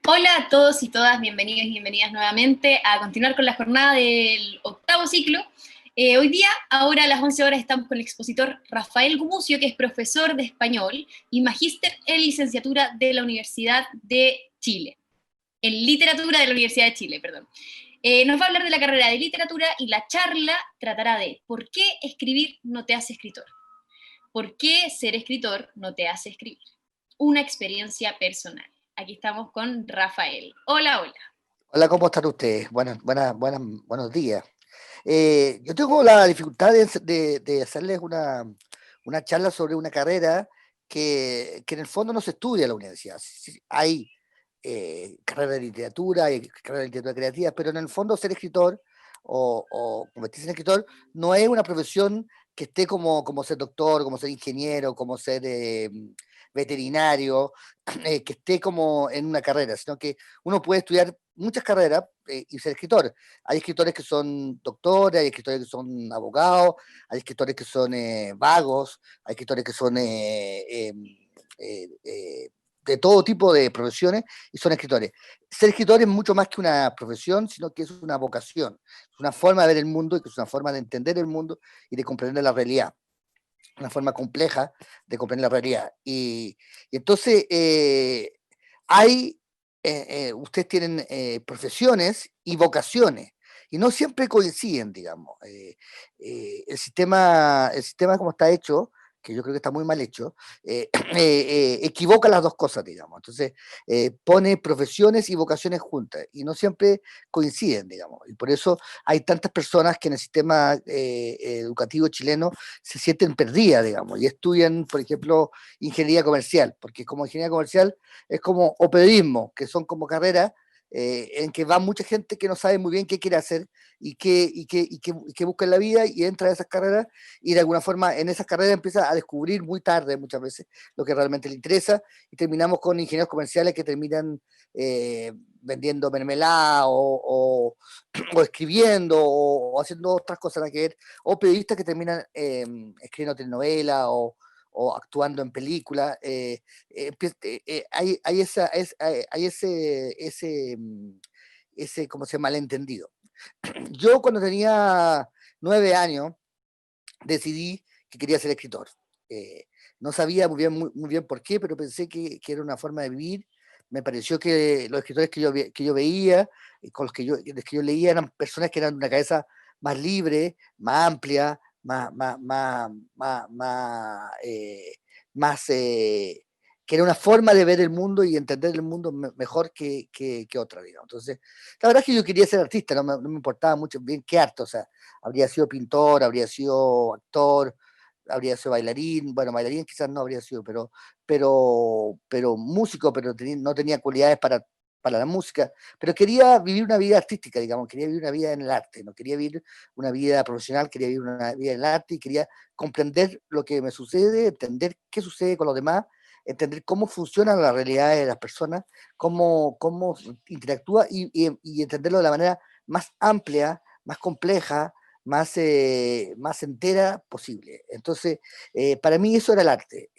Hola a todos y todas, bienvenidos y bienvenidas nuevamente a continuar con la jornada del octavo ciclo. Hoy día, ahora a las 11 horas, estamos con el expositor Rafael Gumucio, que es profesor de español y magíster en licenciatura de la Universidad de Chile, en literatura de la Universidad de Chile, perdón. Nos va a hablar de la carrera de literatura y la charla tratará de ¿por qué escribir no te hace escritor? ¿Por qué ser escritor no te hace escribir? Una experiencia personal. Aquí estamos con Rafael. Hola, hola. Hola, ¿cómo están ustedes? Buenos días. Yo tengo la dificultad de hacerles una charla sobre una carrera que en el fondo no se estudia en la universidad. Sí, hay carrera de literatura, hay carrera de literatura creativa, pero en el fondo ser escritor o convertirse en escritor no es una profesión que esté como ser doctor, como ser ingeniero, como ser veterinario, que esté como en una carrera, sino que uno puede estudiar muchas carreras y ser escritor. Hay escritores que son doctores, hay escritores que son abogados, hay escritores que son vagos, hay escritores que son eh, eh, de todo tipo de profesiones y son escritores. Ser escritor es mucho más que una profesión, sino que es una vocación, es una forma de ver el mundo y que es una forma de entender el mundo y de comprender la realidad, una forma compleja de comprender la realidad. Y entonces ustedes tienen profesiones y vocaciones, y no siempre coinciden, digamos. El sistema como está hecho, que yo creo que está muy mal hecho, equivoca las dos cosas, digamos. Entonces, pone profesiones y vocaciones juntas, y no siempre coinciden, digamos. Y por eso hay tantas personas que en el sistema educativo chileno se sienten perdidas, digamos, y estudian, por ejemplo, ingeniería comercial, porque como ingeniería comercial es como, o periodismo, que son como carreras en que va mucha gente que no sabe muy bien qué quiere hacer y qué busca en la vida y entra a esas carreras y de alguna forma en esas carreras empieza a descubrir muy tarde muchas veces lo que realmente le interesa y terminamos con ingenieros comerciales que terminan vendiendo mermelada o escribiendo o haciendo otras cosas que ver, o periodistas que terminan escribiendo telenovelas o actuando en películas. Hay ese, ¿cómo se llama?, malentendido. Yo cuando tenía 9 años decidí que quería ser escritor. Eh, no sabía muy bien por qué, pero pensé que era una forma de vivir. Me pareció que los escritores que yo veía, con los que yo leía, eran personas que eran de una cabeza más libre, más amplia, más que era una forma de ver el mundo y entender el mundo mejor que otra, digamos. Entonces, la verdad es que yo quería ser artista, no me importaba mucho bien qué arte, o sea, habría sido pintor, habría sido actor, habría sido bailarín, bueno, bailarín quizás no habría sido, pero músico, pero no tenía cualidades para la música, pero quería vivir una vida artística, digamos, quería vivir una vida en el arte, no quería vivir una vida profesional, quería vivir una vida en el arte y quería comprender lo que me sucede, entender qué sucede con los demás, entender cómo funciona la realidad de las personas, cómo interactúa y entenderlo de la manera más amplia, más compleja, más entera posible. Entonces, para mí eso era el arte.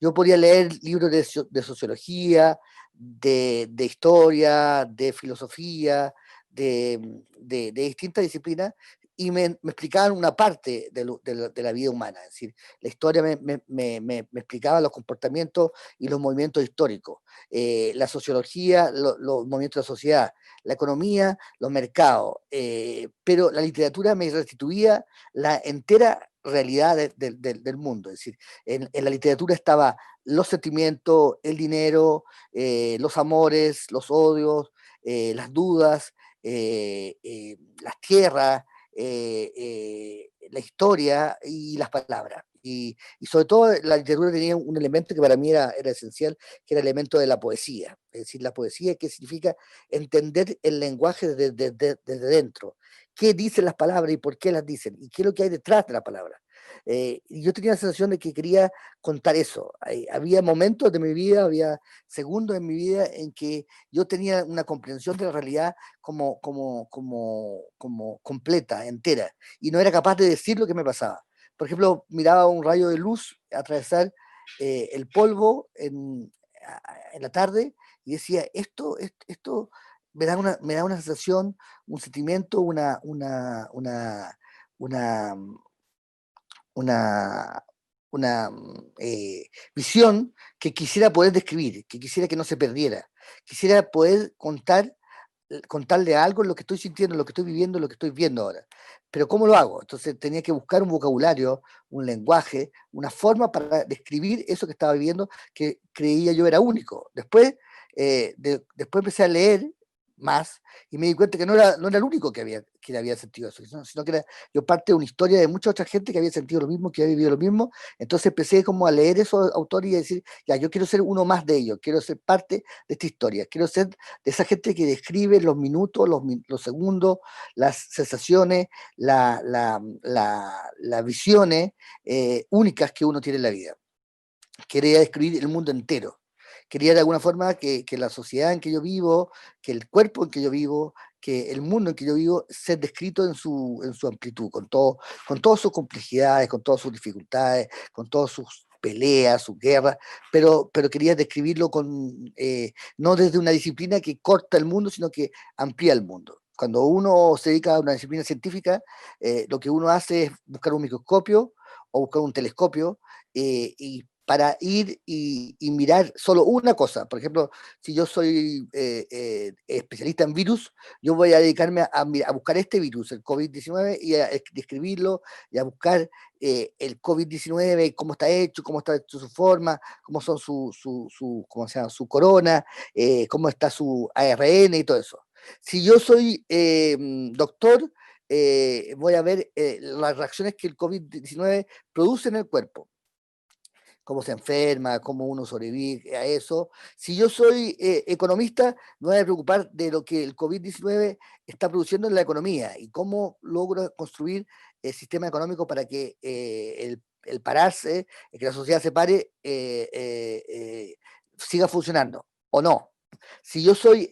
Yo podía leer libros de sociología, de historia, de filosofía, de distintas disciplinas, y me explicaban una parte de la vida humana. Es decir, la historia me explicaba los comportamientos y los movimientos históricos, la sociología, los movimientos de la sociedad, la economía, los mercados, pero la literatura me restituía la entera realidad del mundo. Es decir, en la literatura estaba los sentimientos, el dinero, los amores, los odios, las dudas, las tierras, la historia y las palabras. Y sobre todo la literatura tenía un elemento que para mí era esencial, que era el elemento de la poesía. Es decir, la poesía, que significa entender el lenguaje desde dentro. ¿Qué dicen las palabras y por qué las dicen? ¿Y qué es lo que hay detrás de la palabra? Y yo tenía la sensación de que quería contar eso. Había momentos de mi vida, había segundos en mi vida en que yo tenía una comprensión de la realidad como completa, entera, y no era capaz de decir lo que me pasaba. Por ejemplo, miraba un rayo de luz atravesar el polvo en la tarde y decía, esto me da una sensación, un sentimiento, una, una, una visión que quisiera poder describir, que quisiera que no se perdiera, quisiera poder contarle algo en lo que estoy sintiendo, lo que estoy viviendo, lo que estoy viendo ahora. Pero ¿cómo lo hago? Entonces tenía que buscar un vocabulario, un lenguaje, una forma para describir eso que estaba viviendo, que creía yo era único. Después empecé a leer más y me di cuenta que no era el único que había sentido eso, sino que era yo parte de una historia de mucha otra gente que había sentido lo mismo, que había vivido lo mismo. Entonces empecé como a leer esos autores y a decir, ya, yo quiero ser uno más de ellos, quiero ser parte de esta historia, quiero ser de esa gente que describe los minutos, los segundos, las sensaciones, las visiones únicas que uno tiene en la vida. Quería describir el mundo entero. Quería de alguna forma que la sociedad en que yo vivo, que el cuerpo en que yo vivo, que el mundo en que yo vivo, sea descrito en su amplitud, con todas sus complejidades, con todas sus dificultades, con todas sus peleas, sus guerras, pero quería describirlo no desde una disciplina que corta el mundo, sino que amplía el mundo. Cuando uno se dedica a una disciplina científica, lo que uno hace es buscar un microscopio o buscar un telescopio y para ir y mirar solo una cosa. Por ejemplo, si yo soy especialista en virus, yo voy a dedicarme a buscar este virus, el COVID-19, y a describirlo, y a buscar el COVID-19, cómo está hecho su forma, cómo son ¿cómo se llama? Su corona, cómo está su ARN y todo eso. Si yo soy doctor, voy a ver las reacciones que el COVID-19 produce en el cuerpo, cómo se enferma, cómo uno sobrevive a eso. Si yo soy economista, me voy a preocupar de lo que el COVID-19 está produciendo en la economía y cómo logro construir el sistema económico para que el pararse, que la sociedad se pare, siga funcionando o no. Si yo soy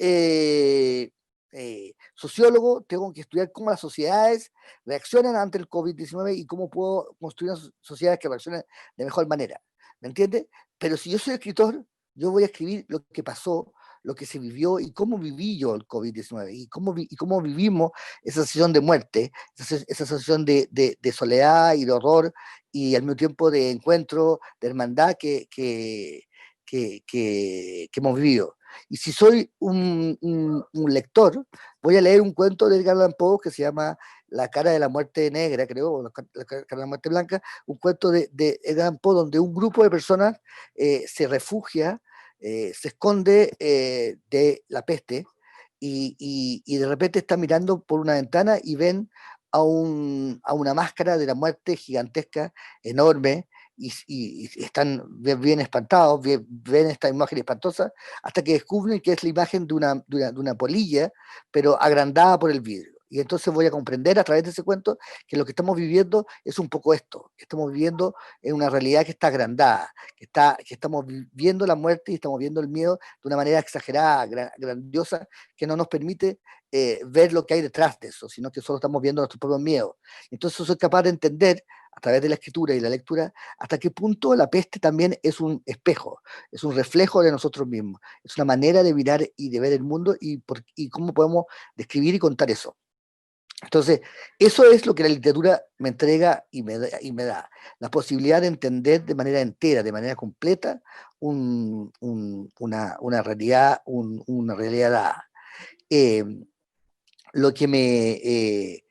sociólogo, tengo que estudiar cómo las sociedades reaccionan ante el COVID-19 y cómo puedo construir sociedades que reaccionen de mejor manera. ¿Me entiendes? Pero si yo soy escritor, yo voy a escribir lo que pasó, lo que se vivió y cómo viví yo el COVID-19 y cómo vivimos esa sensación de muerte, esa sensación de soledad y de horror y al mismo tiempo de encuentro, de hermandad que hemos vivido. Y si soy un lector, voy a leer un cuento de Edgar Allan Poe que se llama La cara de la muerte negra, creo, o La cara de la muerte blanca, un cuento de Edgar Allan Poe donde un grupo de personas se refugia, se esconde de la peste y de repente están mirando por una ventana y ven a una máscara de la muerte gigantesca, enorme, y están bien espantados, ven esta imagen espantosa, hasta que descubren que es la imagen de una polilla, pero agrandada por el vidrio. Y entonces voy a comprender a través de ese cuento que lo que estamos viviendo es un poco esto, que estamos viviendo en una realidad que está agrandada, que estamos viendo la muerte y estamos viendo el miedo de una manera exagerada, grandiosa, que no nos permite ver lo que hay detrás de eso, sino que solo estamos viendo nuestros propios miedos. Entonces soy capaz de entender a través de la escritura y la lectura hasta qué punto la peste también es un espejo, es un reflejo de nosotros mismos, es una manera de mirar y de ver el mundo y cómo podemos describir y contar eso. Entonces, eso es lo que la literatura me entrega y me da la posibilidad de entender de manera entera, de manera completa, una realidad, una realidad dada. Eh, lo que me,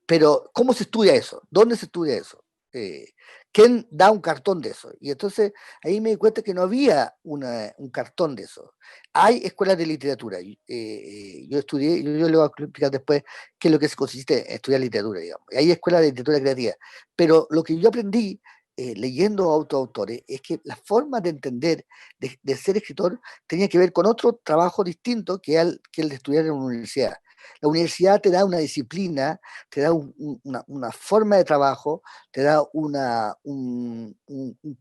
pero, ¿cómo se estudia eso? ¿Dónde se estudia eso? Eh, ¿Quién da un cartón de eso? Y entonces ahí me di cuenta que no había un cartón de eso. Hay escuelas de literatura. Yo estudié, yo le voy a explicar después qué es lo que consiste en estudiar literatura, digamos. Hay escuelas de literatura creativa. Pero lo que yo aprendí leyendo a autores es que la forma de entender, de ser escritor, tenía que ver con otro trabajo distinto que el de estudiar en una universidad. La universidad te da una disciplina, te da una forma de trabajo, te da un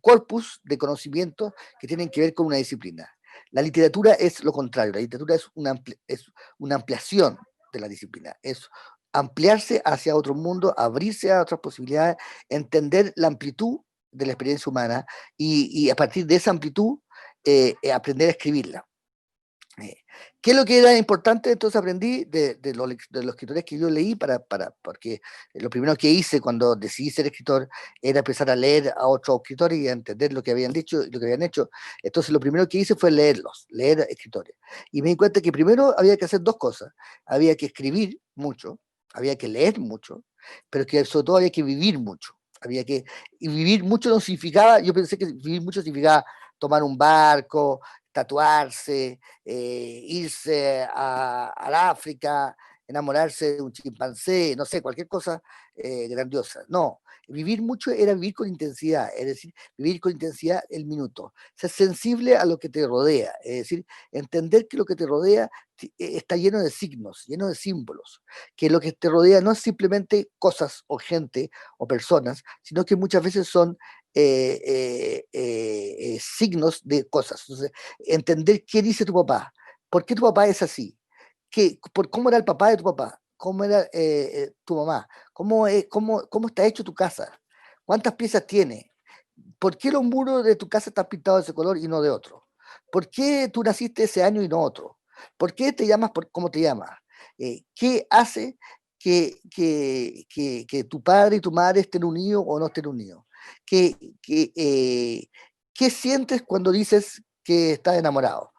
corpus de conocimientos que tienen que ver con una disciplina. La literatura es lo contrario, la literatura es una ampliación de la disciplina, es ampliarse hacia otro mundo, abrirse a otras posibilidades, entender la amplitud de la experiencia humana y a partir de esa amplitud aprender a escribirla. Eh, ¿Qué es lo que era importante? Entonces aprendí de los escritores que yo leí, porque lo primero que hice cuando decidí ser escritor era empezar a leer a otros escritores y a entender lo que habían dicho y lo que habían hecho. Entonces lo primero que hice fue leer escritores. Y me di cuenta que primero había que hacer dos cosas. Había que escribir mucho, había que leer mucho, pero que sobre todo había que vivir mucho. Y vivir mucho no significaba, yo pensé que vivir mucho significaba tomar un barco, tatuarse, irse al África, enamorarse de un chimpancé, no sé, cualquier cosa grandiosa. No, vivir mucho era vivir con intensidad, es decir, vivir con intensidad el minuto, ser sensible a lo que te rodea, es decir, entender que lo que te rodea está lleno de signos, lleno de símbolos, que lo que te rodea no es simplemente cosas o gente o personas, sino que muchas veces son signos de cosas. Entonces, entender qué dice tu papá, por qué tu papá es así, cómo era el papá de tu papá, cómo era tu mamá, cómo está hecho tu casa, cuántas piezas tiene, por qué los muros de tu casa están pintados de ese color y no de otro, por qué tú naciste ese año y no otro, por qué te llamas por cómo te llamas, qué hace que tu padre y tu madre estén unidos o no estén unidos, qué, qué, eh, qué sientes cuando dices que estás enamorado.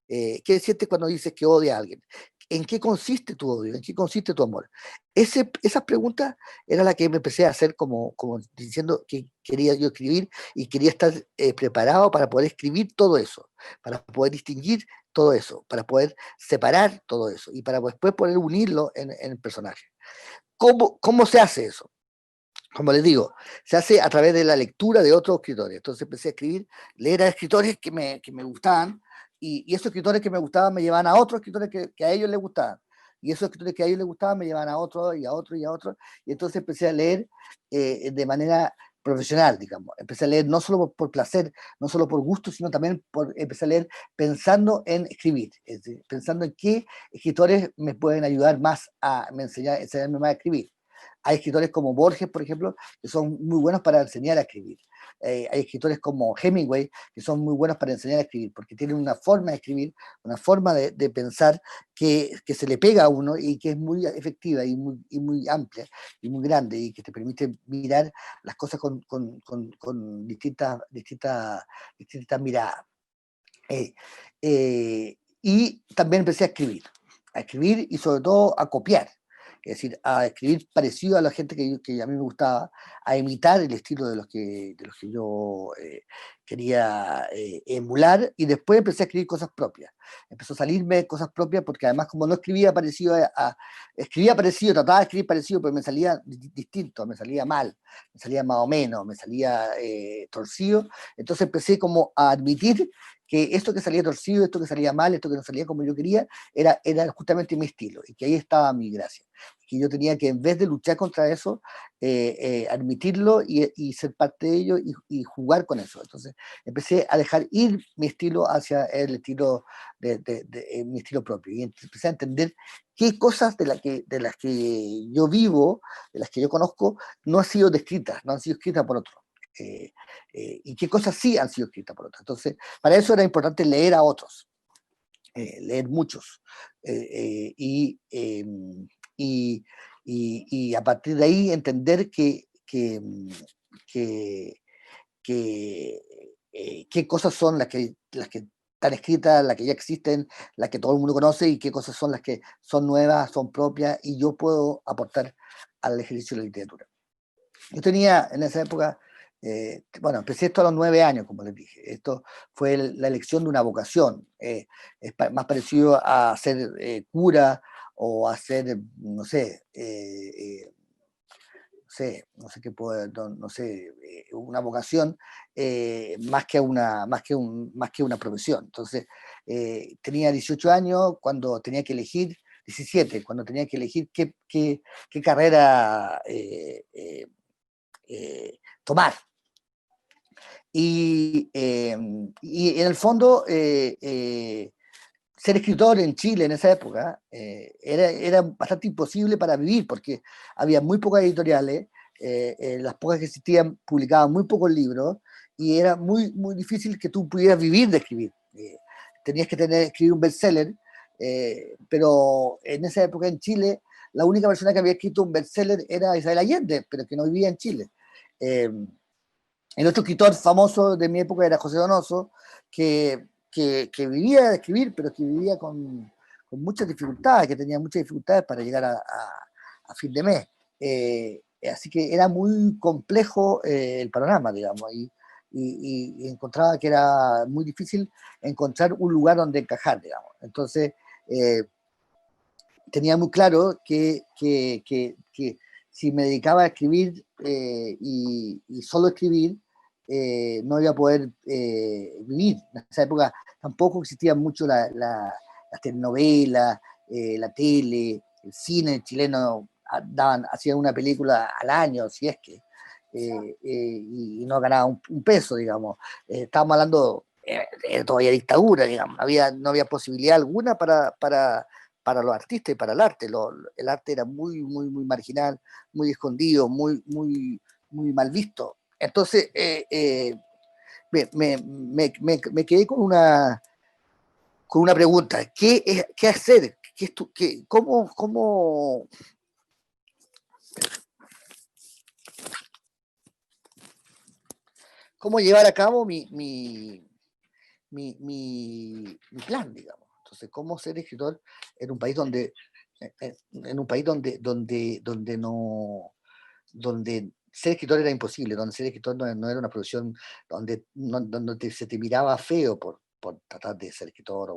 ¿Qué sientes cuando dices que odia a alguien? ¿En qué consiste tu odio? ¿En qué consiste tu amor? Esas preguntas era la que me empecé a hacer como diciendo que quería yo escribir y quería estar preparado para poder escribir todo eso, para poder distinguir todo eso, para poder separar todo eso y para después poder unirlo en el personaje. ¿Cómo se hace eso? Como les digo, se hace a través de la lectura de otros escritores. Entonces empecé a leer a escritores que me gustaban, y esos escritores que me gustaban me llevaban a otros escritores que a ellos les gustaban. Y esos escritores que a ellos les gustaban me llevaban a otros y a otros y a otros. Y entonces empecé a leer de manera profesional, digamos. Empecé a leer no solo por placer, no solo por gusto, sino también empecé a leer pensando en escribir, es decir, pensando en qué escritores me pueden ayudar más enseñarme más a escribir. Hay escritores como Borges, por ejemplo, que son muy buenos para enseñar a escribir. Hay escritores como Hemingway, que son muy buenos para enseñar a escribir, porque tienen una forma de escribir, una forma de pensar que se le pega a uno y que es muy efectiva y muy amplia y muy grande y que te permite mirar las cosas con distintas miradas. Eh, y también empecé a escribir y sobre todo a copiar, es decir, a escribir parecido a la gente que a mí me gustaba, a imitar el estilo de los que yo quería emular, y después empecé a escribir cosas propias. Empezó a salirme cosas propias porque además como no escribía parecido escribía parecido, trataba de escribir parecido, pero me salía distinto, me salía mal, me salía más o menos, me salía torcido. Entonces empecé como a admitir que esto que salía torcido, esto que salía mal, esto que no salía como yo quería, era justamente mi estilo, y que ahí estaba mi gracia. Que yo tenía que, en vez de luchar contra eso, admitirlo y ser parte de ello y jugar con eso. Entonces empecé a dejar ir mi estilo hacia el estilo mi estilo propio, y empecé a entender qué cosas de las que yo vivo, de las que yo conozco, no han sido descritas, no han sido escritas por otros. Eh, y qué cosas sí han sido escritas por otros. Entonces, para eso era importante leer a otros, leer muchos, eh, eh, y, eh, y, y a partir de ahí entender que, que qué cosas son las que están escritas, las que ya existen, las que todo el mundo conoce, y qué cosas son las que son nuevas, son propias, y yo puedo aportar al ejercicio de la literatura. Yo tenía en esa época, bueno, empecé esto a los 9 años, como les dije. Esto fue la elección de una vocación. Es más parecido a ser cura o a ser, no sé, no sé qué puedo, no sé, una vocación, más que una profesión. Entonces, tenía 18 años cuando tenía que elegir, 17, cuando tenía que elegir qué carrera tomar. Y en el fondo, ser escritor en Chile en esa época era bastante imposible para vivir, porque había muy pocas editoriales, las pocas que existían publicaban muy pocos libros, y era muy, muy difícil que tú pudieras vivir de escribir. tenías que escribir un bestseller, pero en esa época en Chile, la única persona que había escrito un bestseller era Isabel Allende, pero que no vivía en Chile. El otro escritor famoso de mi época era José Donoso, que vivía de escribir, pero que vivía con muchas dificultades, que tenía muchas dificultades para llegar a fin de mes. Así que era muy complejo el panorama, digamos, y encontraba que era muy difícil encontrar un lugar donde encajar, digamos. Entonces, tenía muy claro que si me dedicaba a escribir y solo escribir, no iba a poder vivir. En esa época tampoco existía mucho las telenovelas, la tele, el cine chileno, hacían una película al año, si es que, y no ganaba un peso, digamos. Estábamos hablando, todavía dictadura, digamos, no había posibilidad alguna para los artistas y para el arte. El arte era muy, muy, muy marginal, muy escondido, muy, muy, muy mal visto. Entonces, me quedé con una pregunta. ¿Qué hacer? ¿Cómo llevar a cabo mi plan, digamos? Entonces, ¿cómo ser escritor en un país donde ser escritor era imposible, donde ser escritor no era una profesión donde se te miraba feo por tratar de ser escritor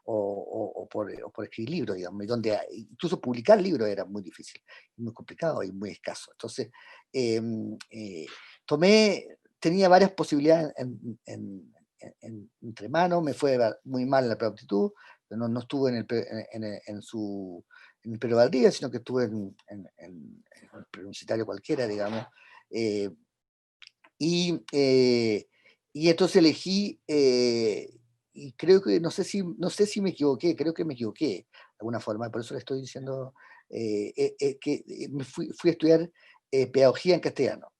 o por escribir libros, digamos, y donde incluso publicar libros era muy difícil, muy complicado y muy escaso. Entonces, eh, eh, tenía varias posibilidades entre manos, me fue muy mal en la preaptitud, no estuve en el Pedro Valdivia, sino que estuve en el preuniversitario cualquiera, digamos. Eh, y, eh, y entonces elegí, y creo que, no sé si me equivoqué, creo que me equivoqué de alguna forma, por eso le estoy diciendo que fui a estudiar pedagogía en castellano,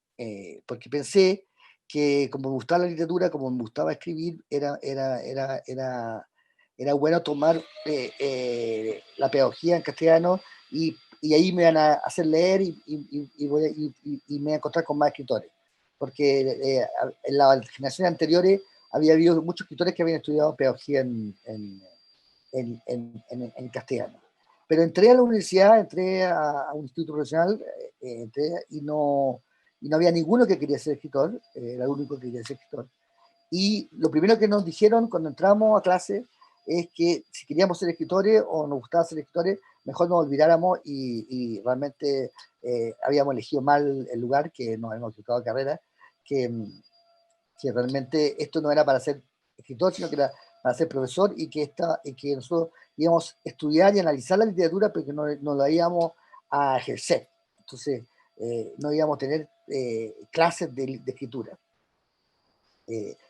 porque pensé que como me gustaba la literatura, como me gustaba escribir, era bueno tomar la pedagogía en castellano y ahí me van a hacer leer y me voy a encontrar con más escritores. Porque en las generaciones anteriores había habido muchos escritores que habían estudiado pedagogía en castellano. Pero entré a la universidad, entré a un instituto profesional y no había ninguno que quería ser escritor, era el único que quería ser escritor. Y lo primero que nos dijeron cuando entramos a clase es que si queríamos ser escritores o nos gustaba ser escritores, mejor nos olvidáramos y realmente habíamos elegido mal el lugar, que nos habíamos equivocado de carrera, que, que realmente esto no era para ser escritor, sino que era para ser profesor y que nosotros íbamos a estudiar y analizar la literatura, pero que no la íbamos a ejercer. Entonces, no íbamos a tener clases de escritura.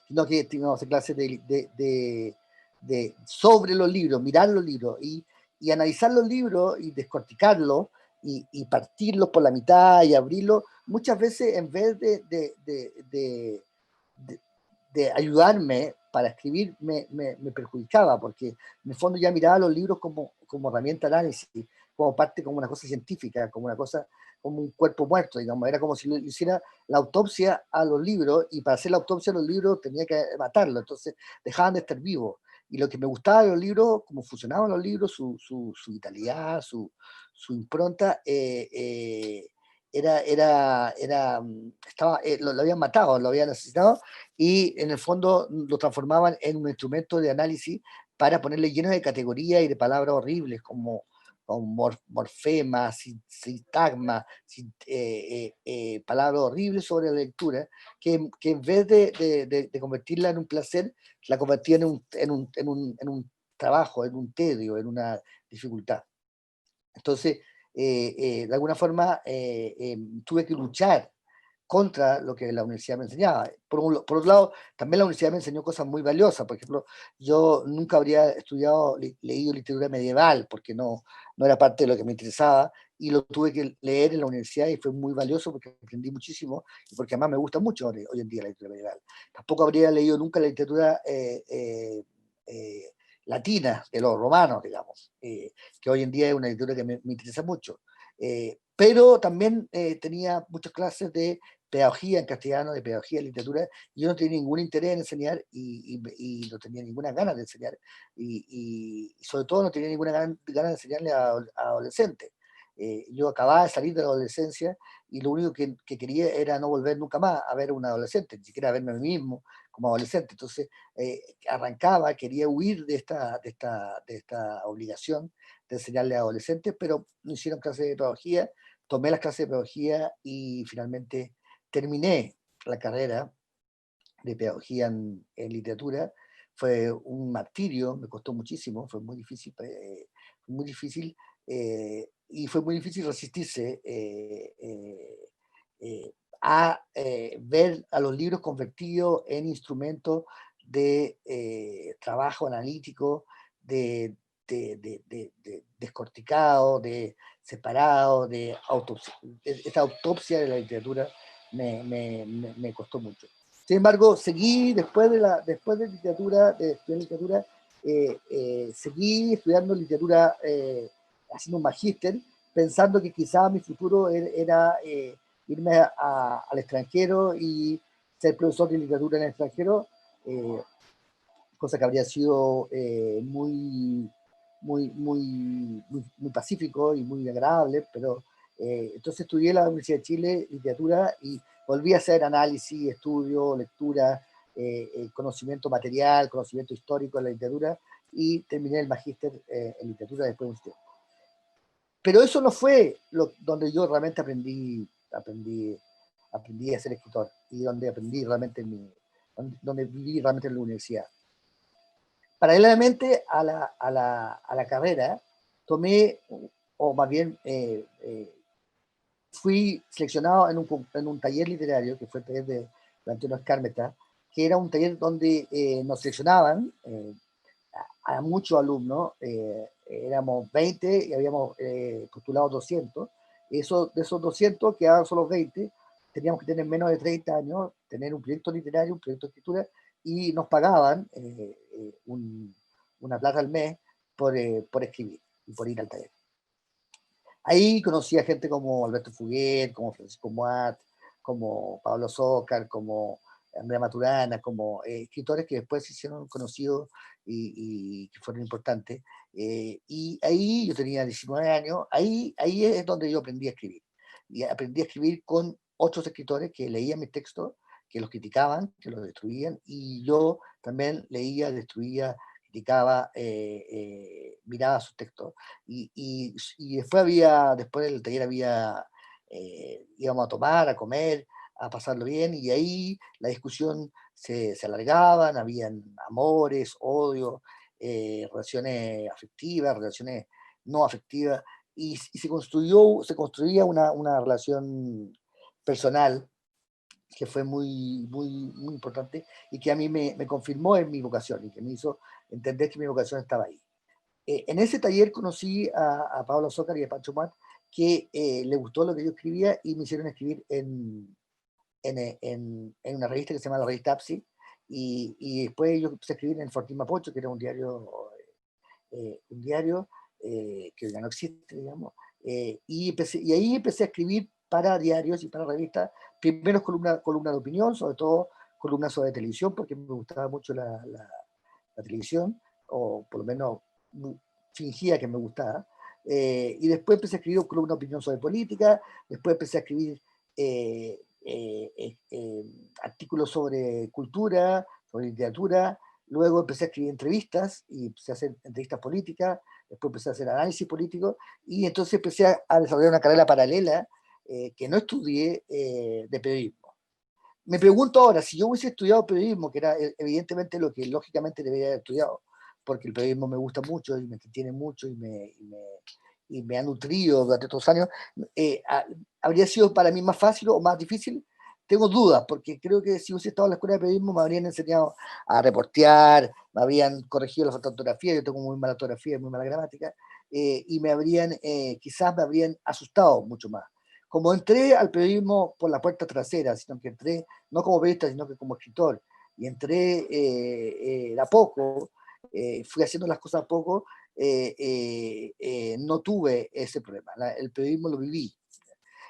Sino que íbamos a hacer clases sobre los libros, mirar los libros y analizar los libros y descorticarlos y partirlos por la mitad y abrirlos, muchas veces en vez de ayudarme para escribir, me perjudicaba, porque en el fondo ya miraba los libros como herramienta de análisis, como una cosa científica, como una cosa, como un cuerpo muerto, digamos. Era como si le hiciera la autopsia a los libros, y para hacer la autopsia a los libros tenía que matarlos, entonces dejaban de estar vivos. Y lo que me gustaba de los libros, cómo funcionaban los libros, su vitalidad, su impronta, lo habían matado, lo habían asesinado, y en el fondo lo transformaban en un instrumento de análisis para ponerle lleno de categorías y de palabras horribles como morfema, sintagma, palabras horribles sobre la lectura, que en vez de convertirla en un placer, la convertían en un trabajo, en un tedio, en una dificultad. Entonces, de alguna forma, tuve que luchar contra lo que la universidad me enseñaba. Por un lado, también la universidad me enseñó cosas muy valiosas. Por ejemplo, yo nunca habría leído literatura medieval, porque no era parte de lo que me interesaba, y lo tuve que leer en la universidad y fue muy valioso porque aprendí muchísimo y porque además me gusta mucho hoy en día la literatura medieval. Tampoco habría leído nunca la literatura latina, de los romanos, digamos, que hoy en día es una literatura que me interesa mucho. Pero también tenía muchas clases de pedagogía en castellano, de pedagogía en literatura, y yo no tenía ningún interés en enseñar y no tenía ninguna ganas de enseñar, y sobre todo no tenía ninguna ganas de enseñarle a adolescentes. Yo acababa de salir de la adolescencia y lo único que quería era no volver nunca más a ver a un adolescente, ni siquiera a verme a mí mismo como adolescente. Entonces arrancaba, quería huir de esta obligación de enseñarle a adolescentes, pero no hicieron clases de pedagogía, tomé las clases de pedagogía y finalmente terminé la carrera de pedagogía en literatura. Fue un martirio, me costó muchísimo, fue muy difícil y fue muy difícil resistirse a ver a los libros convertidos en instrumentos de trabajo analítico, de descorticado, de separado, esta autopsia de la literatura me costó mucho. Sin embargo, seguí después de literatura, de estudiar literatura, seguí estudiando literatura, haciendo un magíster, pensando que quizá mi futuro era irme al extranjero y ser profesor de literatura en el extranjero, cosa que habría sido muy pacífico y muy agradable, pero entonces estudié en la Universidad de Chile literatura y volví a hacer análisis, estudio, lectura, conocimiento material, conocimiento histórico de la literatura, y terminé el magíster en literatura después de un tiempo. Pero eso no fue donde yo realmente aprendí a ser escritor y donde aprendí realmente donde viví realmente en la universidad. Paralelamente a la carrera, tomé, o más bien fui seleccionado en un taller literario, que fue el taller de Antonio Escármeta, que era un taller donde nos seleccionaban a muchos alumnos, éramos 20 y habíamos postulado 200. De esos 200 quedaban solo 20, teníamos que tener menos de 30 años, tener un proyecto literario, un proyecto de escritura, y nos pagaban una plata al mes por escribir y por ir al taller. Ahí conocí a gente como Alberto Fuguet, como Francisco Muat, como Pablo Zócar, como Andrea Maturana, como escritores que después se hicieron conocidos y que fueron importantes. Y ahí yo tenía 19 años, ahí es donde yo aprendí a escribir. Y aprendí a escribir con otros escritores que leían mis textos, que los criticaban, que los destruían, y yo también leía, destruía, criticaba, miraba sus textos. Y después del taller íbamos a tomar, a comer, a pasarlo bien, y ahí la discusión se alargaban, habían amores, odios, relaciones afectivas, relaciones no afectivas, y se construía una relación personal que fue muy importante y que a mí me confirmó en mi vocación y que me hizo entender que mi vocación estaba ahí. En ese taller conocí a Pablo Zócar y a Pancho Mat, que le gustó lo que yo escribía y me hicieron escribir en una revista que se llama la revista APSI, y después yo empecé a escribir en el Fortín Mapocho, que era un diario que ya no existe, digamos, y ahí empecé a escribir para diarios y para revistas, primero columna de opinión, sobre todo columnas sobre televisión, porque me gustaba mucho la televisión, o por lo menos fingía que me gustaba. Y después empecé a escribir columna de opinión sobre política, después empecé a escribir artículos sobre cultura, sobre literatura, luego empecé a escribir entrevistas y empecé a hacer entrevistas políticas, después empecé a hacer análisis político, y entonces empecé a desarrollar una carrera paralela que no estudié, de periodismo. Me pregunto ahora, si yo hubiese estudiado periodismo, que era evidentemente lo que lógicamente debería haber estudiado, porque el periodismo me gusta mucho y me entretiene mucho y me ha nutrido durante estos años, ¿habría sido para mí más fácil o más difícil? Tengo dudas, porque creo que si hubiese estado en la escuela de periodismo me habrían enseñado a reportear, me habrían corregido la falta de ortografía, yo tengo muy mala ortografía, muy mala gramática, y quizás me habrían asustado mucho más. Como entré al periodismo por la puerta trasera, sino que entré no como periodista, sino que como escritor, y entré de a poco, fui haciendo las cosas a poco, no tuve ese problema. El periodismo lo viví.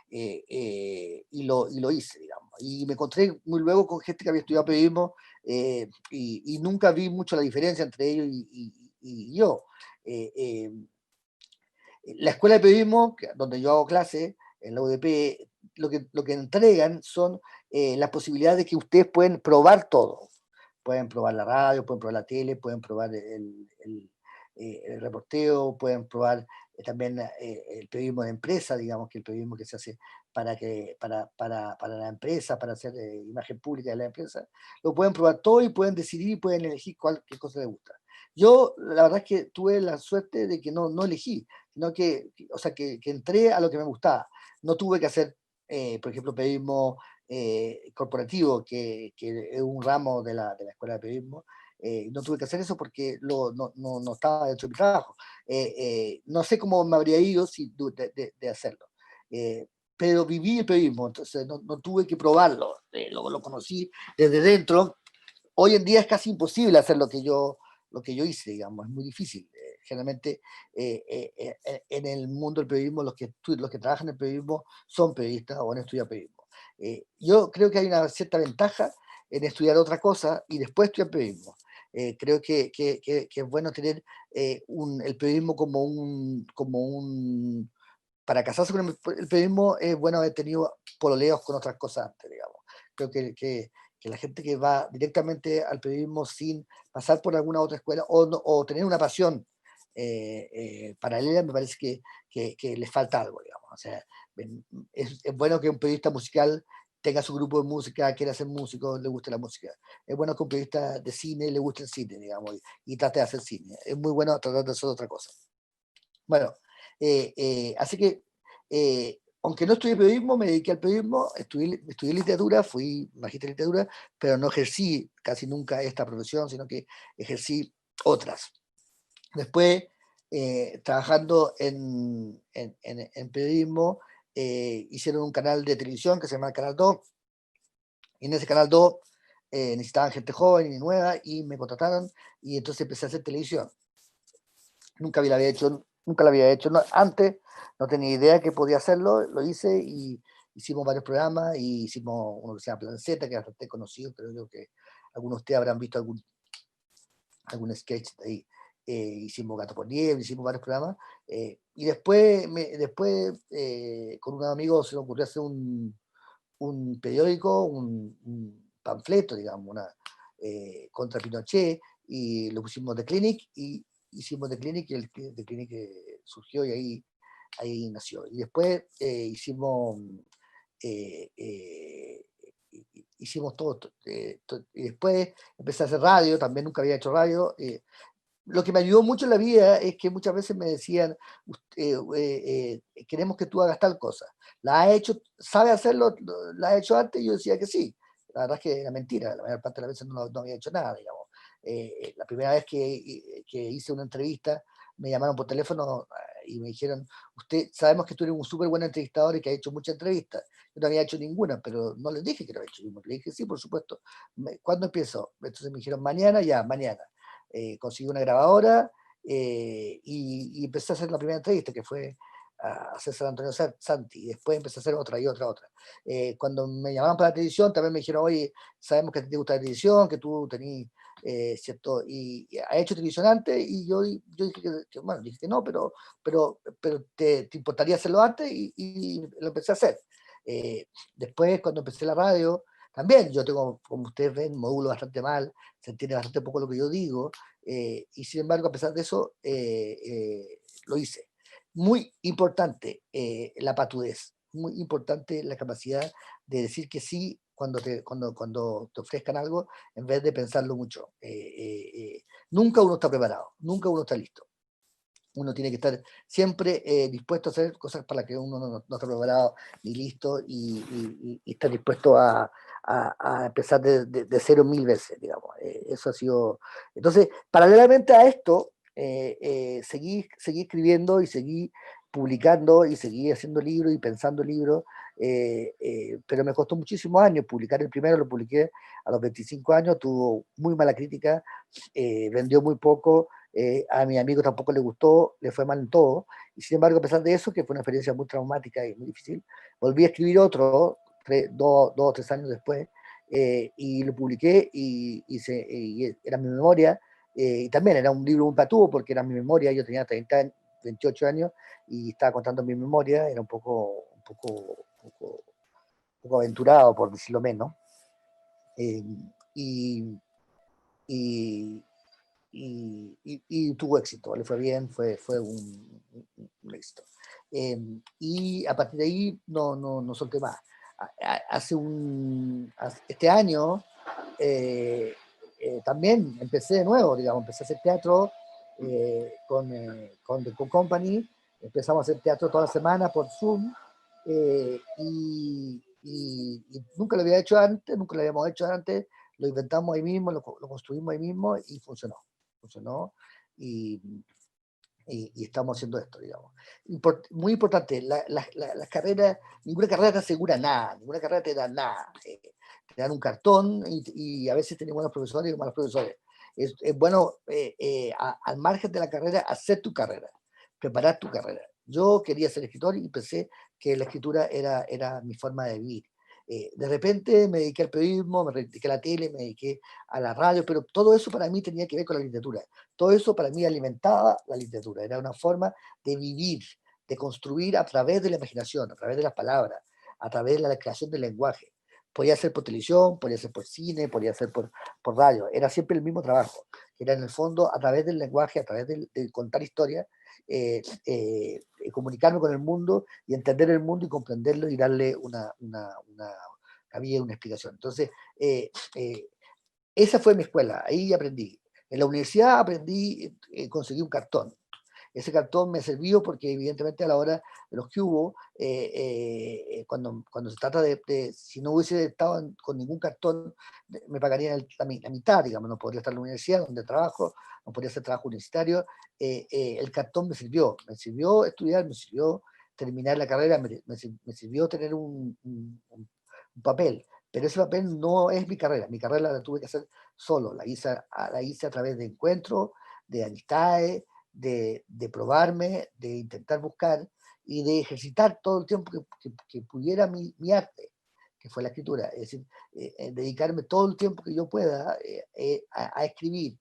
Y lo hice, digamos. Y me encontré muy luego con gente que había estudiado periodismo y nunca vi mucho la diferencia entre ellos y yo. Eh, eh, la escuela de periodismo, donde yo hago clases, en la UDP, lo que entregan son las posibilidades de que ustedes pueden probar todo. Pueden probar la radio, pueden probar la tele, pueden probar el reporteo, pueden probar también el periodismo de empresa, digamos, que el periodismo que se hace para la empresa, para hacer imagen pública de la empresa. Lo pueden probar todo y pueden decidir y pueden elegir qué cosa les gusta. Yo, la verdad es que tuve la suerte de que no elegí, sino o sea, que entré a lo que me gustaba. No tuve que hacer, por ejemplo, periodismo corporativo, que es un ramo de la escuela de periodismo. No tuve que hacer eso porque no estaba dentro de mi trabajo. No sé cómo me habría ido de hacerlo. Pero viví el periodismo, entonces no tuve que probarlo, lo conocí desde dentro. Hoy en día es casi imposible hacer lo que yo hice, digamos, es muy difícil. Generalmente en el mundo del periodismo los que trabajan en el periodismo son periodistas o han estudiado periodismo. Yo creo que hay una cierta ventaja en estudiar otra cosa y después estudiar periodismo. Creo que es bueno tener el periodismo como un... Para casarse con el periodismo es bueno haber tenido pololeos con otras cosas antes, digamos. Creo que la gente que va directamente al periodismo sin pasar por alguna otra escuela o tener una pasión paralela, me parece que les falta algo, digamos. O sea, es bueno que un periodista musical tenga su grupo de música, quiera ser músico, le guste la música. Es bueno que un periodista de cine le guste el cine, digamos, y trate de hacer cine. Es muy bueno tratar de hacer otra cosa. Bueno, así que, aunque no estudié periodismo, me dediqué al periodismo, estudié literatura, fui magíster de literatura, pero no ejercí casi nunca esta profesión, sino que ejercí otras. Después, trabajando en periodismo, hicieron un canal de televisión que se llama Canal 2, y en ese Canal 2 necesitaban gente joven y nueva, y me contrataron, y entonces empecé a hacer televisión. Nunca la había hecho antes, no tenía idea que podía hacerlo, lo hice y hicimos varios programas, y hicimos uno que se llama Plan Z, que es bastante conocido, creo que algunos de ustedes habrán visto algún sketch de ahí. Hicimos Gato por Nieve, hicimos varios programas, y después con un amigo se nos ocurrió hacer un periódico, un panfleto, digamos, contra Pinochet, y lo pusimos The Clinic, y hicimos The Clinic, y el The Clinic surgió, y ahí nació. Y después eh, eh, hicimos todo, y después empecé a hacer radio, también nunca había hecho radio. Lo que me ayudó mucho en la vida es que muchas veces me decían, queremos que tú hagas tal cosa. ¿La has hecho, sabe hacerlo, la has hecho antes? Y yo decía que sí. La verdad es que era mentira, la mayor parte de las veces no había hecho nada, digamos. La primera vez que hice una entrevista, me llamaron por teléfono y me dijeron, sabemos que tú eres un súper buen entrevistador y que has hecho muchas entrevistas. Yo no había hecho ninguna, pero no les dije que no había hecho ninguna. Le dije, sí, por supuesto. ¿Cuándo empiezo? Entonces me dijeron, mañana, ya, mañana. Conseguí una grabadora y empecé a hacer la primera entrevista, que fue a César Antonio Santi, y después empecé a hacer otra y otra. Cuando me llamaban para la televisión, también me dijeron, oye, sabemos que a ti te gusta la televisión, que tú tenés, ¿cierto? Y ha hecho televisión antes, y yo dije bueno, dije que no, pero te importaría hacerlo antes, y lo empecé a hacer. Después, cuando empecé la radio, también yo tengo, como ustedes ven, módulo bastante mal, se entiende bastante poco lo que yo digo, y sin embargo, a pesar de eso, lo hice. Muy importante la patudez, muy importante la capacidad de decir que sí cuando te ofrezcan algo, en vez de pensarlo mucho. Nunca uno está preparado, nunca uno está listo. Uno tiene que estar siempre dispuesto a hacer cosas para las que uno no está preparado ni listo, y estar dispuesto a empezar de cero 1000 veces, digamos. Eso ha sido... Entonces, paralelamente a esto, seguí escribiendo, y seguí publicando, y seguí haciendo libros y pensando libros, pero me costó muchísimos años publicar. El primero lo publiqué a los 25 años, tuvo muy mala crítica, vendió muy poco, a mi amigo tampoco le gustó, le fue mal en todo, y sin embargo, a pesar de eso, que fue una experiencia muy traumática y muy difícil, volví a escribir otro, dos o tres años después, y lo publiqué y era mi memoria, y también era un libro muy patudo porque era mi memoria, yo tenía 30, 28 años y estaba contando mi memoria, era un poco aventurado, por decirlo menos, eh, y, y, y tuvo éxito, le fue bien, fue un éxito. Y a partir de ahí no solté más. Este año también empecé de nuevo, digamos, empecé a hacer teatro con The Cook Company, empezamos a hacer teatro toda la semana por Zoom, y nunca lo había hecho antes, nunca lo habíamos hecho antes, lo inventamos ahí mismo, lo construimos ahí mismo y funcionó y, y estamos haciendo esto, digamos. Muy importante, las carreras, ninguna carrera te asegura nada, ninguna carrera te da nada. Te dan un cartón y a veces tenés buenos profesores y malos profesores. Es bueno, al margen de la carrera, hacer tu carrera, preparar tu carrera. Yo quería ser escritor y pensé que la escritura era mi forma de vivir. De repente me dediqué al periodismo, me dediqué a la tele, me dediqué a la radio, pero todo eso para mí tenía que ver con la literatura. Todo eso para mí alimentaba la literatura, era una forma de vivir, de construir a través de la imaginación, a través de las palabras, a través de la creación del lenguaje. Podía ser por televisión, podía ser por cine, podía ser por radio, era siempre el mismo trabajo, era en el fondo a través del lenguaje, a través de contar historias, comunicarme con el mundo y entender el mundo y comprenderlo y darle una vía, una explicación. Entonces, esa fue mi escuela, ahí aprendí. En la universidad aprendí, conseguí un cartón. Ese cartón me sirvió porque evidentemente a la hora de los que hubo, cuando se trata si no hubiese estado con ningún cartón, me pagarían la mitad, digamos, no podría estar en la universidad donde trabajo, no podría hacer trabajo universitario. El cartón me sirvió estudiar, me sirvió terminar la carrera, me sirvió tener un papel, pero ese papel no es mi carrera la tuve que hacer solo, la hice a través de encuentros, de amistades, de probarme, de intentar buscar y de ejercitar todo el tiempo que pudiera mi arte, que fue la escritura. Es decir, dedicarme todo el tiempo que yo pueda a escribir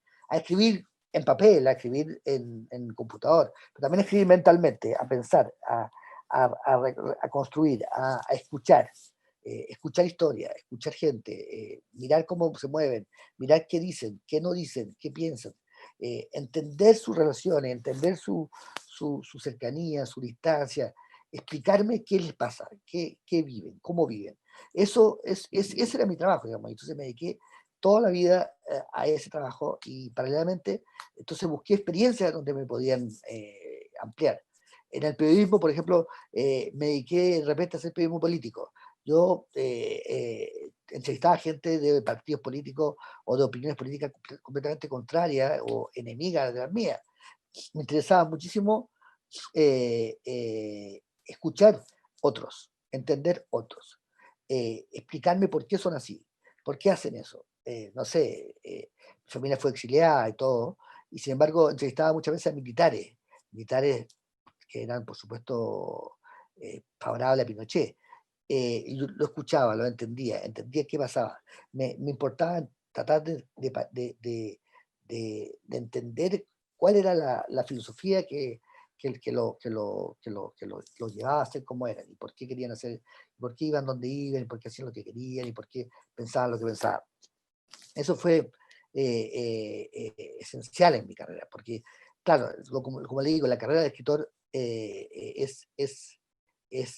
en papel, a escribir en computador, pero también a escribir mentalmente, a pensar, a construir, a escuchar. Escuchar historia, escuchar gente, mirar cómo se mueven, mirar qué dicen, qué no dicen, qué piensan, entender sus relaciones, entender su cercanía, su distancia, explicarme qué les pasa, qué viven, cómo viven. Ese era mi trabajo, digamos. Entonces me dediqué toda la vida a ese trabajo y paralelamente, entonces busqué experiencias donde me podían ampliar. En el periodismo, por ejemplo, me dediqué de repente a hacer periodismo político. Yo entrevistaba gente de partidos políticos o de opiniones políticas completamente contrarias o enemigas de las mías. Me interesaba muchísimo escuchar otros, entender otros, explicarme por qué son así, por qué hacen eso. No sé, mi familia fue exiliada y todo, y sin embargo entrevistaba muchas veces a militares que eran, por supuesto, favorables a Pinochet. Y yo lo escuchaba, lo entendía qué pasaba. Me importaba tratar de entender cuál era la filosofía que lo llevaba a hacer como eran, y por qué querían hacer, por qué iban donde iban, y por qué hacían lo que querían, y por qué pensaban lo que pensaban. Eso fue esencial en mi carrera, porque, claro, como le digo, la carrera de escritor es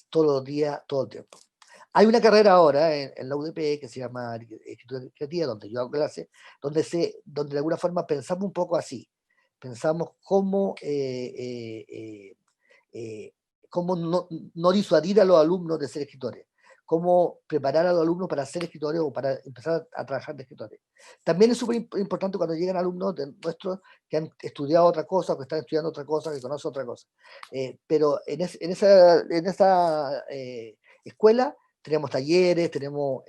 todos los días, todo el tiempo. Hay una carrera ahora en la UDP que se llama Escritura Creativa, donde yo hago clases, donde de alguna forma pensamos un poco así. Pensamos cómo no disuadir a los alumnos de ser escritores, cómo preparar a los alumnos para ser escritores o para empezar a trabajar de escritores. También es súper importante cuando llegan alumnos nuestros que han estudiado otra cosa, que están estudiando otra cosa, que conocen otra cosa. Pero en esa escuela, tenemos talleres, tenemos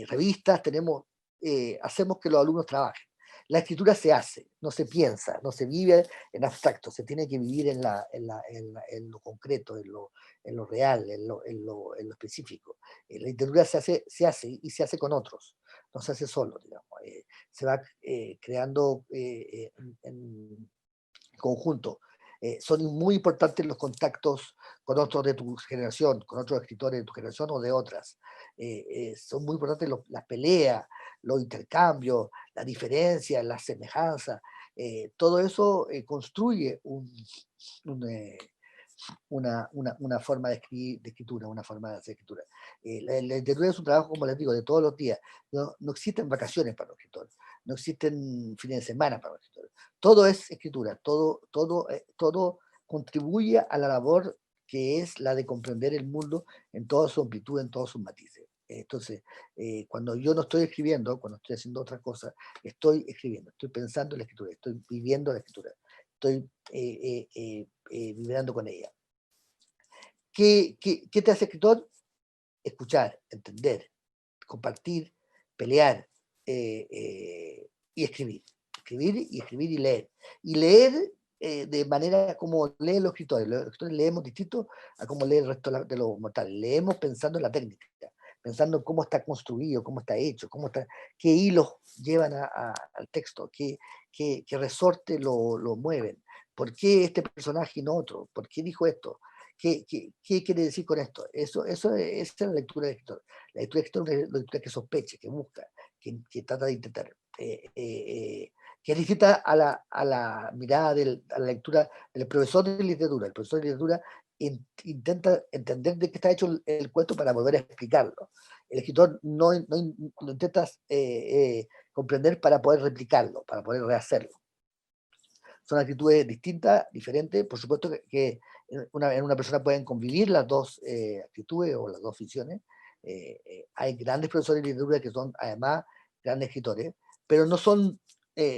revistas, hacemos que los alumnos trabajen. La escritura se hace, no se piensa, no se vive en abstracto, se tiene que vivir en lo concreto, en lo real, en lo específico. La literatura se hace y se hace con otros, no se hace solo, digamos. Se va creando en conjunto. Son muy importantes los contactos con otros de tu generación, con otros escritores de tu generación o de otras. Son muy importantes las peleas, los intercambios, las diferencias, las semejanzas. Todo eso construye una forma de escritura, una forma de hacer escritura. La literatura es un trabajo, como les digo, de todos los días. No existen vacaciones para los escritores, no existen fines de semana para los escritores. Todo es escritura, todo contribuye a la labor que es la de comprender el mundo en toda su amplitud, en todos sus matices. Entonces, cuando yo no estoy escribiendo, cuando estoy haciendo otra cosa, estoy escribiendo, estoy pensando en la escritura, estoy viviendo la escritura, estoy vibrando con ella. ¿Qué te hace escritor? Escuchar, entender, compartir, pelear y escribir. Escribir y leer. Y leer de manera como leen los escritores. Los escritores leemos distinto a como lee el resto de los mortales. Leemos pensando en la técnica, pensando en cómo está construido, cómo está hecho, qué hilos llevan al texto, qué resorte lo mueven. ¿Por qué este personaje y no otro? ¿Por qué dijo esto? ¿Qué quiere decir con esto? Esa es la lectura del escritor. La lectura del escritor es una lectura que sospecha, que busca, que trata de intentar. Que es distinta a la mirada, a la lectura del profesor de literatura. El profesor de literatura intenta entender de qué está hecho el cuento para volver a explicarlo. El escritor no lo intenta comprender para poder replicarlo, para poder rehacerlo. Son actitudes distintas, diferentes. Por supuesto que en una persona pueden convivir las dos actitudes o las dos visiones. Hay grandes profesores de literatura que son además grandes escritores, pero no son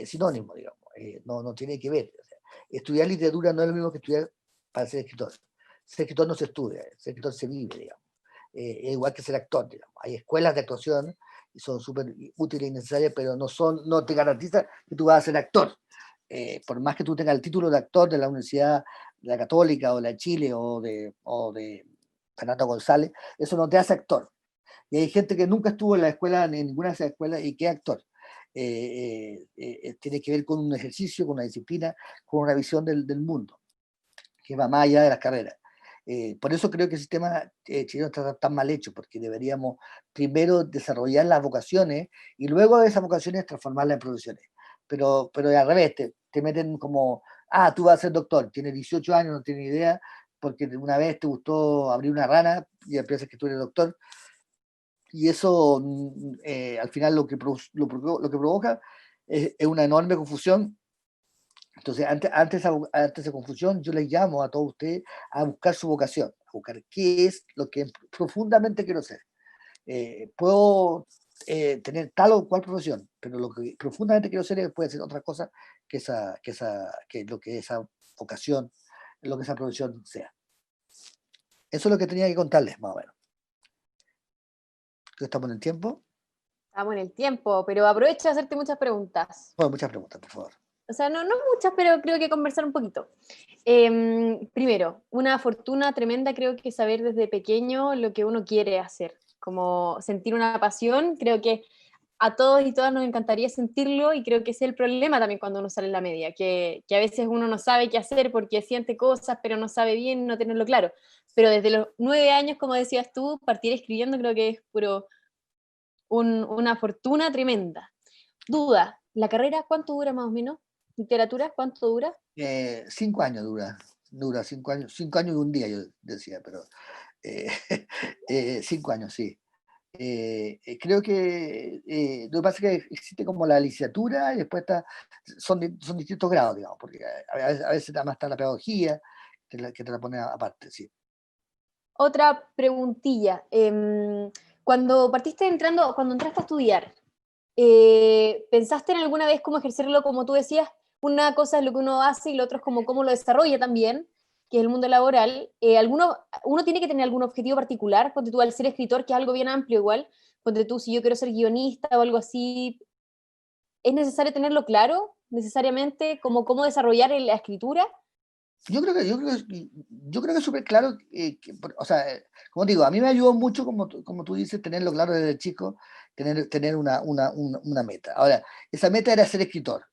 sinónimos, digamos. No tiene que ver. O sea, estudiar literatura no es lo mismo que estudiar para ser escritor. Ser escritor no se estudia, ser escritor se vive, digamos. Es igual que ser actor, digamos. Hay escuelas de actuación y son súper útiles y necesarias, pero no te garantiza que tú vas a ser actor. Por más que tú tengas el título de actor de la Universidad de la Católica o de la Chile o de Fernando González, eso no te hace actor. Y hay gente que nunca estuvo en la escuela, en ninguna de esas escuelas, y que es actor. Tiene que ver con un ejercicio, con una disciplina, con una visión del mundo, que va más allá de las carreras. Por eso creo que el sistema chileno está tan mal hecho, porque deberíamos primero desarrollar las vocaciones y luego de esas vocaciones transformarlas en profesiones. Pero al revés, te meten como, tú vas a ser doctor, tienes 18 años, no tienes idea, porque una vez te gustó abrir una rana y piensas que tú eres doctor, y eso al final lo que provoca es una enorme confusión. Entonces, ante esa confusión, yo les llamo a todos ustedes a buscar su vocación, a buscar qué es lo que profundamente quiero ser. Puedo tener tal o cual profesión, pero lo que profundamente quiero ser puede ser otra cosa que lo que esa vocación, lo que esa profesión sea. Eso es lo que tenía que contarles, más o menos. ¿Estamos en el tiempo? Estamos en el tiempo, pero aprovecho de hacerte muchas preguntas. Bueno, muchas preguntas, por favor. O sea, no muchas, pero creo que conversar un poquito. Primero, una fortuna tremenda creo que saber desde pequeño lo que uno quiere hacer, como sentir una pasión, creo que a todos y todas nos encantaría sentirlo y creo que ese es el problema también cuando uno sale en la media, que a veces uno no sabe qué hacer porque siente cosas, pero no sabe bien, no tenerlo claro. Pero desde los 9 años, como decías tú, partir escribiendo creo que es puro una fortuna tremenda. Duda, ¿la carrera cuánto dura más o menos? ¿Literatura cuánto dura? 5 años dura 5 años y un día, yo decía, pero 5 años, sí. Creo que lo que pasa es que existe como la licenciatura y después son distintos grados, digamos, porque a veces además está la pedagogía que te la pone aparte, sí. Otra preguntilla. Cuando cuando entraste a estudiar, ¿pensaste en alguna vez cómo ejercerlo como tú decías? Una cosa es lo que uno hace y lo otro es como cómo lo desarrolla también. que es el mundo laboral, uno tiene que tener algún objetivo particular, ponte tú al ser escritor, que es algo bien amplio igual, ponte tú si yo quiero ser guionista o algo así, ¿es necesario tenerlo claro necesariamente cómo desarrollar la escritura? Yo creo que es súper claro, o sea, como digo, a mí me ayudó mucho, como tú dices, tenerlo claro desde chico, tener una meta. Ahora, esa meta era ser escritor.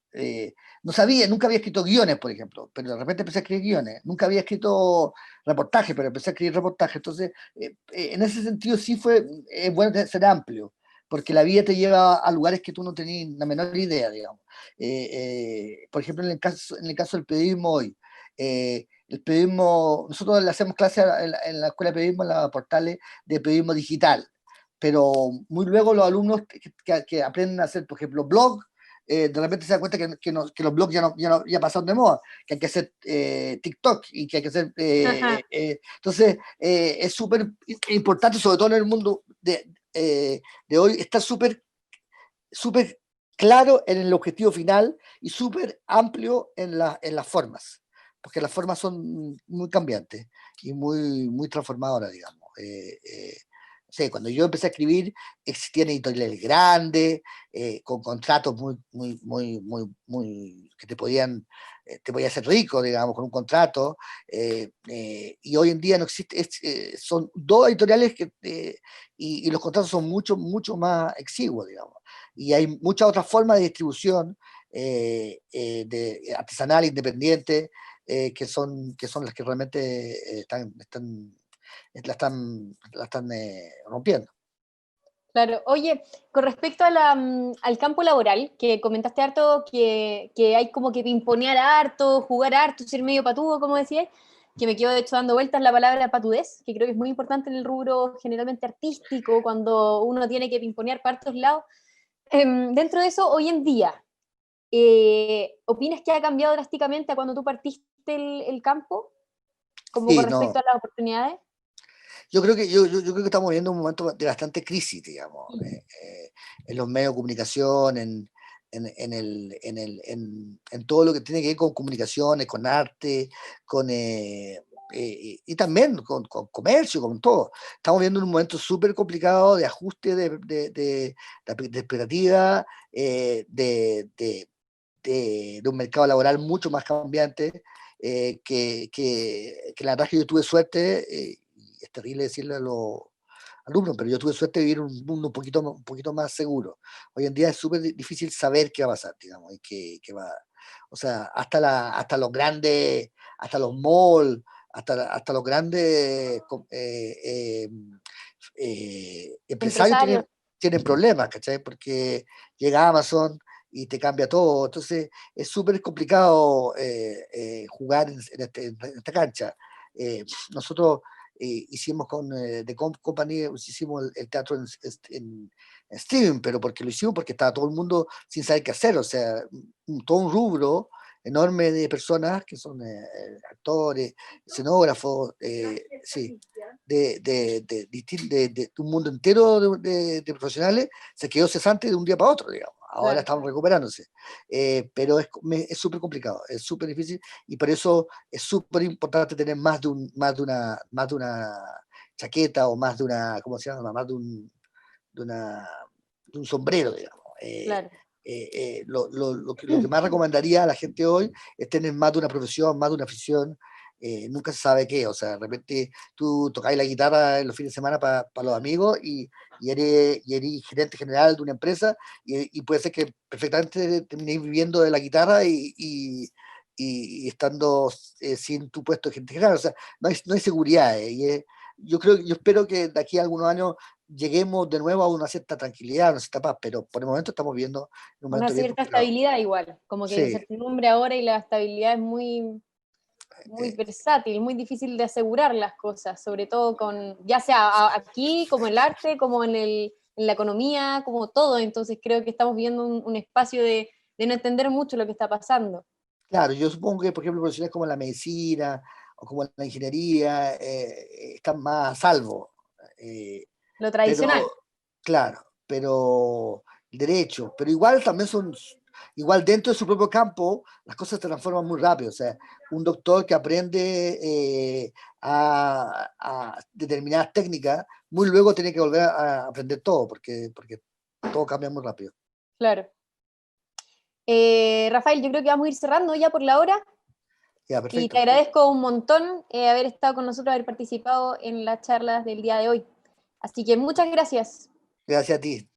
No sabía, nunca había escrito guiones, por ejemplo, pero de repente empecé a escribir guiones. Nunca había escrito reportajes, pero empecé a escribir reportajes. Entonces, en ese sentido sí es bueno ser amplio, porque la vida te lleva a lugares que tú no tenías la menor idea, digamos. Por ejemplo, en el caso del periodismo hoy, el periodismo, nosotros le hacemos clases en la escuela de periodismo, en los portales de periodismo digital, pero muy luego los alumnos que aprenden a hacer, por ejemplo, blog, de repente se dan cuenta que los blogs ya pasaron de moda, que hay que hacer TikTok y que hay que hacer... entonces, es súper importante, sobre todo en el mundo de hoy, estar súper claro en el objetivo final y súper amplio en las formas, porque las formas son muy cambiantes y muy transformadoras, digamos. Sí, cuando yo empecé a escribir existían editoriales grandes, con contratos que te podían hacer rico, digamos, con un contrato, y hoy en día no existe, son dos editoriales y los contratos son mucho más exiguos, digamos, y hay muchas otras formas de distribución de artesanal, independiente, que son las que realmente la están rompiendo. Claro, oye, con respecto al campo laboral, que comentaste harto que hay como que pimponear harto, jugar harto, ser medio patudo, como decías, que me quedo de hecho dando vueltas la palabra patudez, que creo que es muy importante en el rubro generalmente artístico, cuando uno tiene que pimponear para todos lados. Dentro de eso, hoy en día, ¿opinas que ha cambiado drásticamente a cuando tú partiste el campo, como con Sí, no, respecto a las oportunidades? yo creo que estamos viviendo un momento de bastante crisis, digamos, en los medios de comunicación, en todo lo que tiene que ver con comunicaciones, con arte, y también con comercio, con todo. Estamos viendo un momento súper complicado de ajuste de expectativa, de un mercado laboral mucho más cambiante, que la verdad es que yo tuve suerte, y es terrible decirle a los alumnos, pero yo tuve suerte de vivir un mundo un poquito más seguro. Hoy en día es súper difícil saber qué va a pasar, digamos, y qué va, o sea, hasta los grandes, hasta los malls, hasta los grandes empresarios Empresarios. tienen problemas, ¿cachai? Porque llega Amazon y te cambia todo. Entonces es súper complicado jugar en esta cancha. Nosotros hicimos con The Company, hicimos el teatro en streaming, pero porque lo hicimos porque estaba todo el mundo sin saber qué hacer, o sea, todo un rubro enorme de personas que son actores, escenógrafos, sí, de un mundo entero de profesionales, se quedó cesante de un día para otro, digamos. Ahora Claro. estamos recuperándose. Pero es súper complicado, es súper difícil, y por eso es súper importante tener más de una chaqueta, o más de una, ¿cómo se llama? Más de un sombrero, digamos. Claro. Lo que más recomendaría a la gente hoy es tener más de una profesión, más de una afición. Nunca se sabe qué, o sea, de repente tú tocáis la guitarra en los fines de semana para los amigos, y eres gerente general de una empresa, y puede ser que perfectamente terminéis viviendo de la guitarra y estando sin tu puesto de gerente general, o sea, no hay seguridad. Yo espero que de aquí a algunos años lleguemos de nuevo a una cierta tranquilidad, a una cierta paz, pero por el momento estamos viendo un Una momento bien cierta complicado. estabilidad igual, como que Sí, incertidumbre ahora y la estabilidad es muy eh, versátil, muy difícil de asegurar las cosas, sobre todo con, ya sea aquí, como en el arte, como en la economía, como todo, entonces creo que estamos viviendo un espacio de no entender mucho lo que está pasando. claro, yo supongo que, por ejemplo, profesiones como la medicina o como la ingeniería están más a salvo. eh, Lo pero, tradicional. claro, pero derecho, pero igual también son, Igual dentro de su propio campo, las cosas se transforman muy rápido. O sea, un doctor que aprende a determinadas técnicas, muy luego tiene que volver a aprender todo, porque todo cambia muy rápido. Claro. Rafael, yo creo que vamos a ir cerrando ya por la hora. Ya, Y perfecto. te agradezco un montón haber estado con nosotros, haber participado en las charlas del día de hoy. Así que muchas gracias. Gracias a ti.